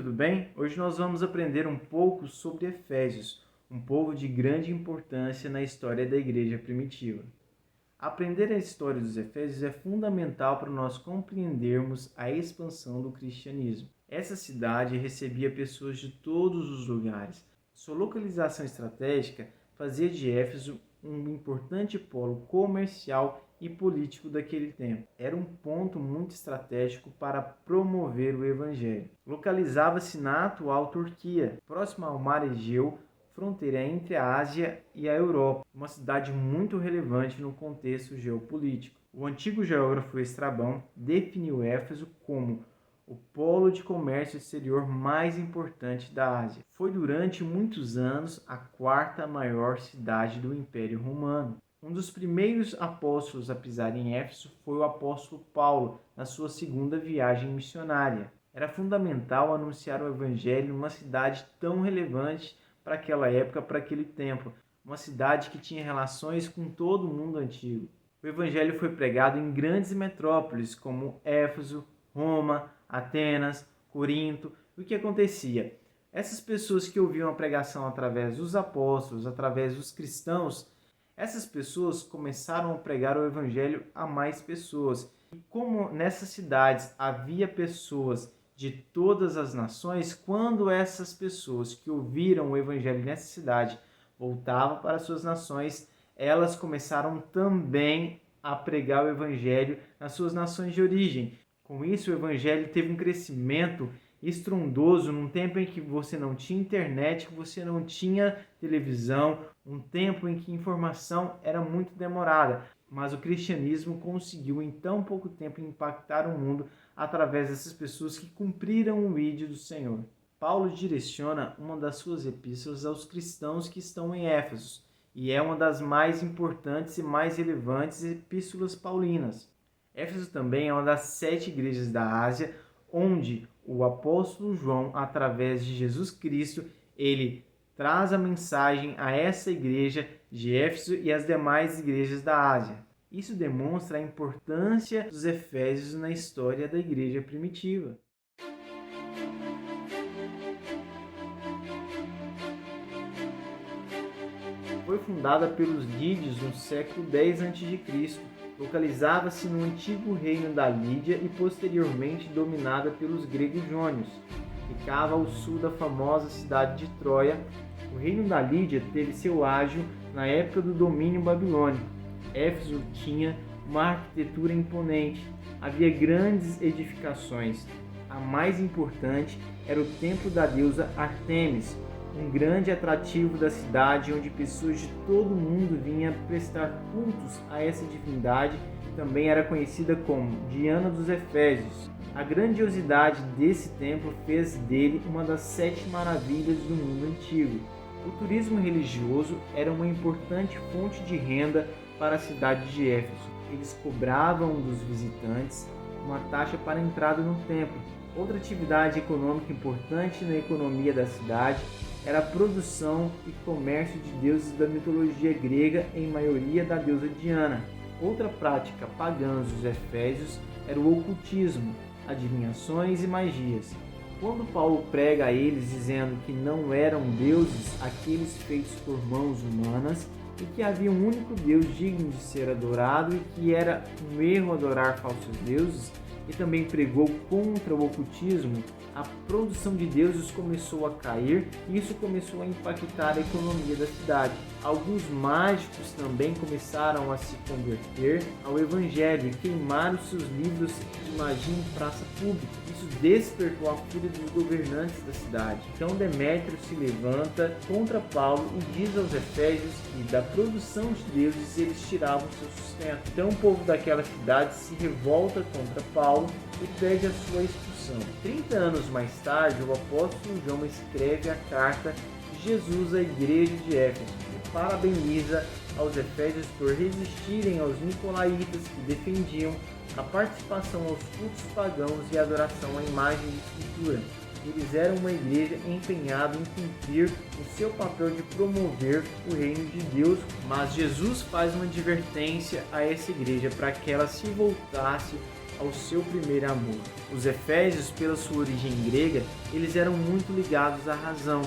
tudo bem? Hoje nós vamos aprender um pouco sobre Efésios, um povo de grande importância na história da igreja primitiva. Aprender a história dos Efésios é fundamental para nós compreendermos a expansão do cristianismo. Essa cidade recebia pessoas de todos os lugares. Sua localização estratégica fazia de Éfeso um importante polo comercial e político daquele tempo. Era um ponto muito estratégico para promover o evangelho. Localizava-se na atual Turquia, próximo ao mar Egeu, fronteira entre a Ásia e a Europa, uma cidade muito relevante no contexto geopolítico. O antigo geógrafo Estrabão definiu Éfeso como o polo de comércio exterior mais importante da Ásia. Foi durante muitos anos a quarta maior cidade do Império Romano. Um dos primeiros apóstolos a pisar em Éfeso foi o apóstolo Paulo, na sua segunda viagem missionária. Era fundamental anunciar o evangelho numa cidade tão relevante para aquela época, para aquele tempo, uma cidade que tinha relações com todo o mundo antigo. O evangelho foi pregado em grandes metrópoles como Éfeso, Roma, Atenas, Corinto. O que acontecia? Essas pessoas que ouviam a pregação através dos apóstolos, através dos cristãos, essas pessoas começaram a pregar o evangelho a mais pessoas. E como nessas cidades havia pessoas de todas as nações, quando essas pessoas que ouviram o evangelho nessa cidade voltavam para suas nações, elas começaram também a pregar o evangelho nas suas nações de origem. Com isso, o evangelho teve um crescimento estrondoso num tempo em que você não tinha internet, que você não tinha televisão, um tempo em que a informação era muito demorada. Mas o cristianismo conseguiu em tão pouco tempo impactar o mundo através dessas pessoas que cumpriram o ídolo do Senhor. Paulo direciona uma das suas epístolas aos cristãos que estão em Éfeso, e é uma das mais importantes e mais relevantes epístolas paulinas. Éfeso também é uma das 7 igrejas da Ásia, onde o apóstolo João, através de Jesus Cristo, ele traz a mensagem a essa igreja de Éfeso e as demais igrejas da Ásia. Isso demonstra a importância dos Efésios na história da igreja primitiva. Foi fundada pelos Lídios no século X a.C., localizava-se no antigo reino da Lídia e posteriormente dominada pelos gregos jônios. Ficava ao sul da famosa cidade de Troia. O reino da Lídia teve seu ágio na época do domínio babilônico. Éfeso tinha uma arquitetura imponente. Havia grandes edificações. A mais importante era o templo da deusa Ártemis, um grande atrativo da cidade, onde pessoas de todo o mundo vinham prestar cultos a essa divindade, que também era conhecida como Diana dos Efésios. A grandiosidade desse templo fez dele uma das 7 maravilhas do mundo antigo. O turismo religioso era uma importante fonte de renda para a cidade de Éfeso. Eles cobravam dos visitantes uma taxa para a entrada no templo. Outra atividade econômica importante na economia da cidade era a produção e comércio de deuses da mitologia grega, em maioria da deusa Diana. Outra prática pagã dos Efésios era o ocultismo, adivinhações e magias. Quando Paulo prega a eles dizendo que não eram deuses aqueles feitos por mãos humanas e que havia um único Deus digno de ser adorado e que era um erro adorar falsos deuses, e também pregou contra o ocultismo, a produção de deuses começou a cair e isso começou a impactar a economia da cidade. Alguns mágicos também começaram a se converter ao evangelho e queimaram seus livros de magia em praça pública. Isso despertou a fúria dos governantes da cidade. Então Demétrio se levanta contra Paulo e diz aos Efésios que da produção de deuses eles tiravam seu sustento. Então o povo daquela cidade se revolta contra Paulo e pede a sua expulsão. 30 anos mais tarde, o apóstolo João escreve a carta de Jesus à igreja de Éfeso e parabeniza aos Efésios por resistirem aos nicolaítas que defendiam a participação aos cultos pagãos e a adoração à imagem de escultura. Eles eram uma igreja empenhada em cumprir o seu papel de promover o reino de Deus, mas Jesus faz uma advertência a essa igreja para que ela se voltasse ao seu primeiro amor. Os efésios, pela sua origem grega, eles eram muito ligados à razão.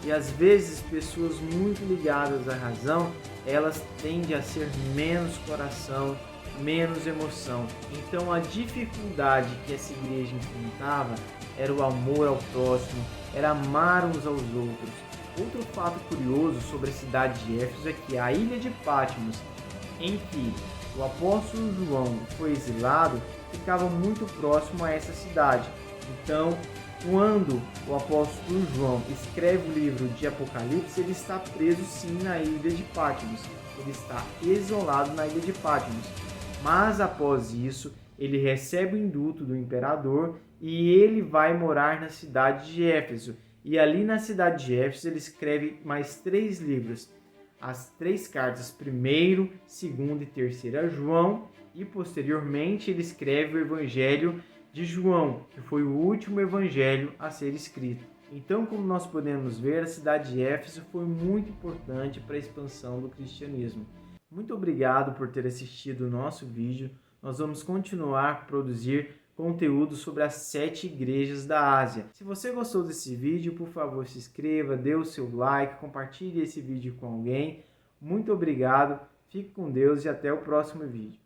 E às vezes pessoas muito ligadas à razão, elas tendem a ser menos coração, menos emoção. Então a dificuldade que essa igreja enfrentava era o amor ao próximo, era amar uns aos outros. Outro fato curioso sobre a cidade de Éfeso é que a ilha de Patmos, em que o apóstolo João foi exilado, ficava muito próximo a essa cidade. Então, quando o apóstolo João escreve o livro de Apocalipse, ele está preso sim na ilha de Patmos. Ele está isolado na ilha de Patmos. Mas após isso, ele recebe o indulto do imperador e ele vai morar na cidade de Éfeso. E ali na cidade de Éfeso ele escreve mais 3 livros. As 3 cartas, 1º, 2º e 3º João, e posteriormente ele escreve o Evangelho de João, que foi o último evangelho a ser escrito. Então, como nós podemos ver, a cidade de Éfeso foi muito importante para a expansão do cristianismo. Muito obrigado por ter assistido o nosso vídeo. Nós vamos continuar a produzir conteúdo sobre as 7 igrejas da Ásia. Se você gostou desse vídeo, por favor, se inscreva, dê o seu like, compartilhe esse vídeo com alguém. Muito obrigado, fique com Deus e até o próximo vídeo.